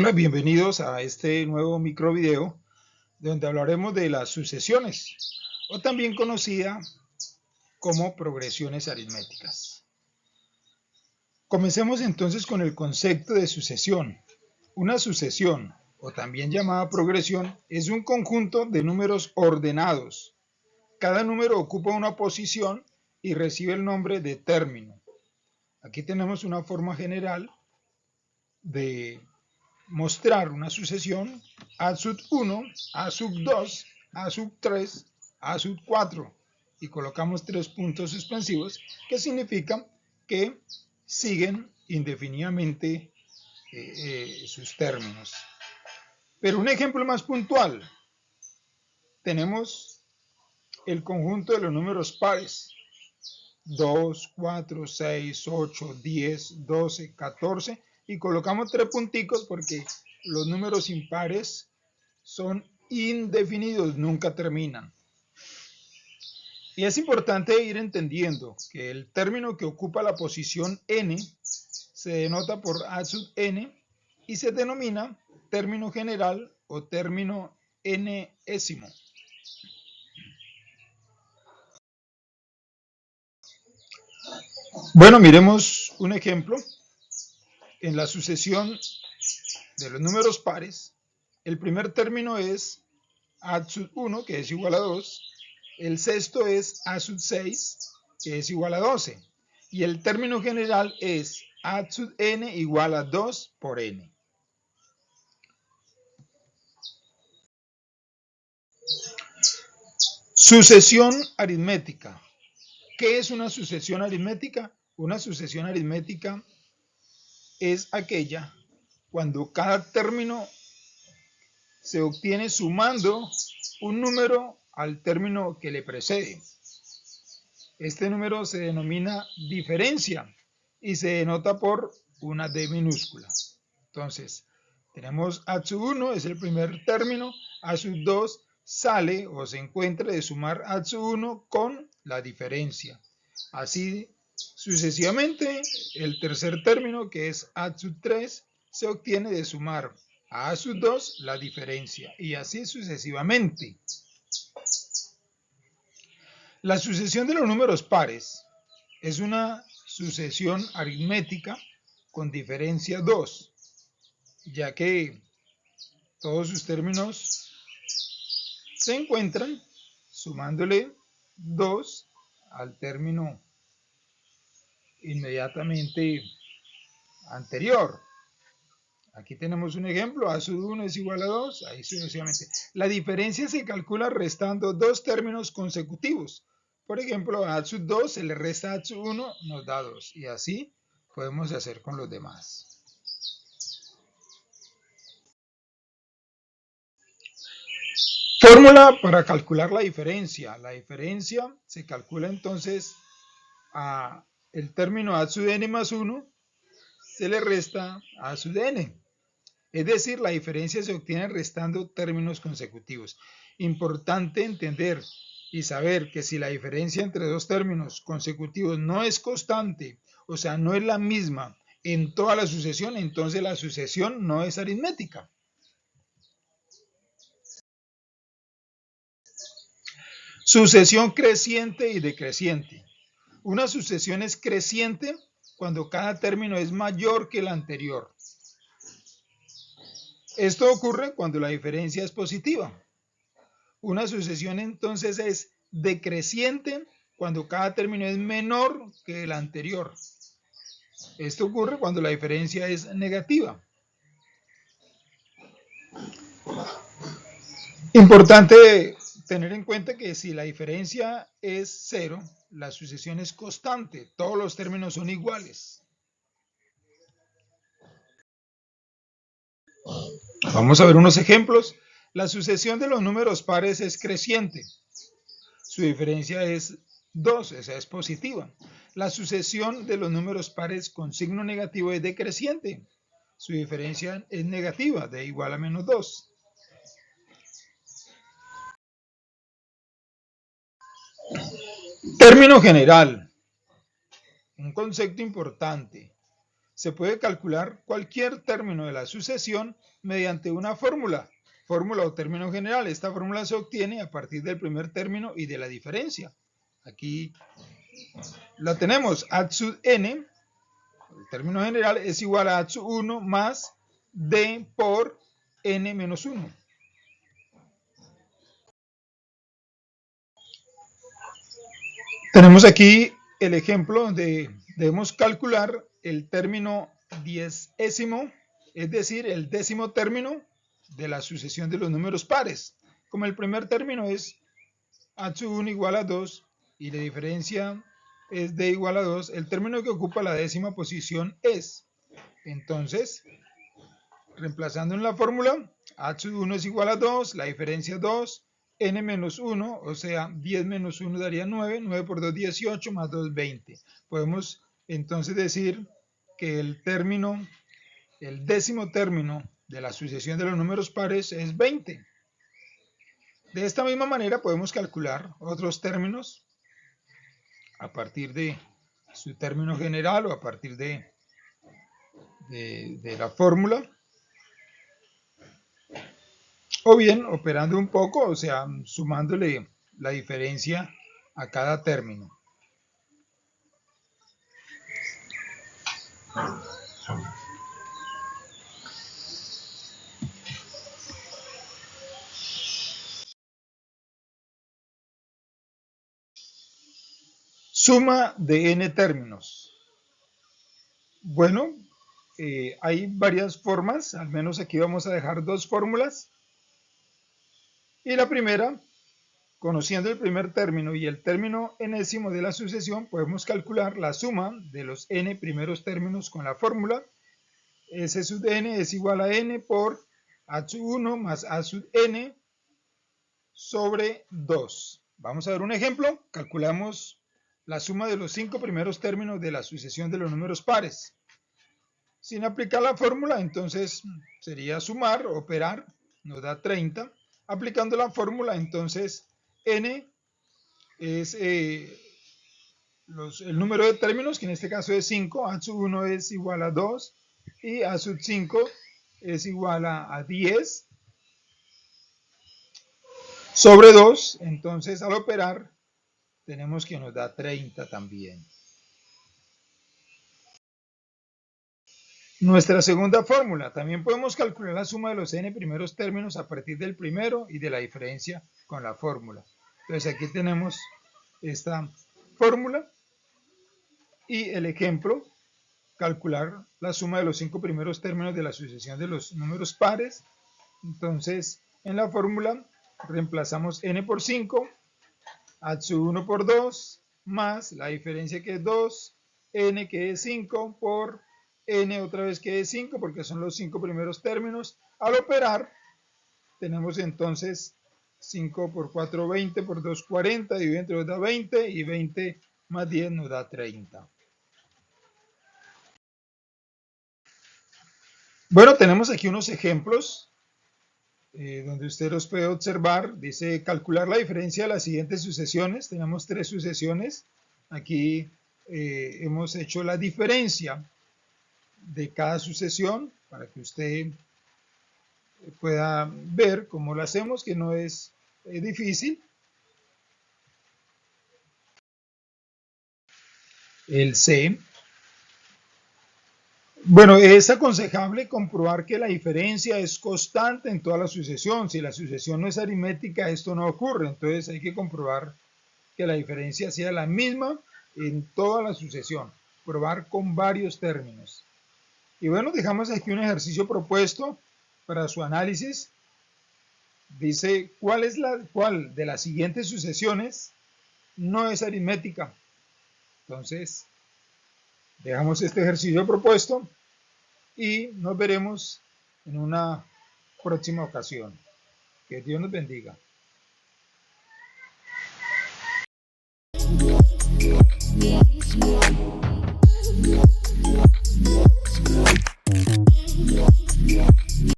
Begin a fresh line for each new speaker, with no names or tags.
Hola, bienvenidos a este nuevo microvideo donde hablaremos de las sucesiones o también conocida como progresiones aritméticas. Comencemos entonces con el concepto de sucesión. Una sucesión, o también llamada progresión, es un conjunto de números ordenados. Cada número ocupa una posición y recibe el nombre de término. Aquí tenemos una forma general de mostrar una sucesión: A sub 1, A sub 2, A sub 3, A sub 4, y colocamos 3 puntos suspensivos que significan que siguen indefinidamente sus términos. Pero un ejemplo más puntual, tenemos el conjunto de los números pares: 2, 4, 6, 8, 10, 12, 14, y colocamos 3 punticos porque los números impares son indefinidos, nunca terminan. Y es importante ir entendiendo que el término que ocupa la posición n se denota por A sub n y se denomina término general o término n-ésimo. Bueno, miremos un ejemplo. En la sucesión de los números pares, el primer término es A sub 1, que es igual a 2. El sexto es A sub 6, que es igual a 12. Y el término general es A sub n igual a 2 por n. Sucesión aritmética. ¿Qué es una sucesión aritmética? Una sucesión aritmética es aquella cuando cada término se obtiene sumando un número al término que le precede. Este número se denomina diferencia y se denota por una D minúscula. Entonces, tenemos A sub 1, es el primer término. A sub 2 sale o se encuentra de sumar A sub 1 con la diferencia. Así sucesivamente, el tercer término, que es A sub 3, se obtiene de sumar a sub 2 la diferencia, y así sucesivamente. La sucesión de los números pares es una sucesión aritmética con diferencia 2, ya que todos sus términos se encuentran sumándole 2 al término inmediatamente anterior. Aquí tenemos un ejemplo: A sub 1 es igual a 2, ahí sucesivamente. La diferencia se calcula restando dos términos consecutivos. Por ejemplo, a sub 2 se le resta a sub 1, nos da 2, y así podemos hacer con los demás. Fórmula para calcular la diferencia. La diferencia se calcula entonces a el término a sub n más 1 se le resta a sub n. Es decir, la diferencia se obtiene restando términos consecutivos. Importante entender y saber que si la diferencia entre dos términos consecutivos no es constante, o sea, no es la misma en toda la sucesión, entonces la sucesión no es aritmética. Sucesión creciente y decreciente. Una sucesión es creciente cuando cada término es mayor que el anterior. Esto ocurre cuando la diferencia es positiva. Una sucesión entonces es decreciente cuando cada término es menor que el anterior. Esto ocurre cuando la diferencia es negativa. Importante tener en cuenta que si la diferencia es 0, la sucesión es constante, todos los términos son iguales. Vamos a ver unos ejemplos. La sucesión de los números pares es creciente. Su diferencia es 2, esa es positiva. La sucesión de los números pares con signo negativo es decreciente. Su diferencia es negativa, de igual a menos 2. Término general. Un concepto importante. se puede calcular cualquier término de la sucesión mediante una fórmula o término general. Esta fórmula se obtiene a partir del primer término y de la diferencia. Aquí la tenemos, a sub n, el término general, es igual a sub 1 más d por n menos 1. Tenemos aquí el ejemplo donde debemos calcular el término diezésimo, es decir, el décimo término de la sucesión de los números pares. Como el primer término es a sub 1 igual a 2 y la diferencia es d igual a 2, el término que ocupa la décima posición es. Entonces, reemplazando en la fórmula, a sub 1 es igual a 2, la diferencia es 2, n menos 1, o sea, 10 menos 1 daría 9, 9 por 2, 18, más 2, 20. Podemos entonces decir que el décimo término de la sucesión de los números pares es 20. De esta misma manera podemos calcular otros términos a partir de su término general o a partir de la fórmula, o bien operando un poco, o sea, sumándole la diferencia a cada término. Suma de n términos. Bueno, hay varias formas, al menos aquí vamos a dejar dos fórmulas. Y la primera, conociendo el primer término y el término enésimo de la sucesión, podemos calcular la suma de los n primeros términos con la fórmula. S sub n es igual a n por a sub 1 más a sub n sobre 2. Vamos a ver un ejemplo. Calculamos la suma de los 5 primeros términos de la sucesión de los números pares. Sin aplicar la fórmula, entonces sería sumar, operar, nos da 30. Aplicando la fórmula, entonces n es el número de términos, que en este caso es 5, a sub 1 es igual a 2 y a sub 5 es igual a 10 sobre 2. Entonces al operar tenemos que nos da 30 también. Nuestra segunda fórmula, también podemos calcular la suma de los n primeros términos a partir del primero y de la diferencia con la fórmula. Entonces aquí tenemos esta fórmula y el ejemplo, calcular la suma de los 5 primeros términos de la sucesión de los números pares. Entonces en la fórmula reemplazamos n por 5, a sub 1 por 2, más la diferencia que es 2, n que es 5 por n otra vez que es 5, porque son los 5 primeros términos. Al operar, tenemos entonces 5 por 4, 20, por 2, 40, dividido entre 2 da 20, y 20 más 10 nos da 30. Bueno, tenemos aquí unos ejemplos donde usted los puede observar. Dice calcular la diferencia de las siguientes sucesiones. Tenemos 3 sucesiones. Aquí hemos hecho la diferencia de cada sucesión para que usted pueda ver cómo lo hacemos, que no es difícil. El C. Bueno, es aconsejable comprobar que la diferencia es constante en toda la sucesión. Si la sucesión no es aritmética, esto no ocurre. Entonces hay que comprobar que la diferencia sea la misma en toda la sucesión. Probar con varios términos. Y bueno, dejamos aquí un ejercicio propuesto para su análisis. Dice, ¿cuál de las siguientes sucesiones no es aritmética? Entonces, dejamos este ejercicio propuesto y nos veremos en una próxima ocasión. Que Dios nos bendiga.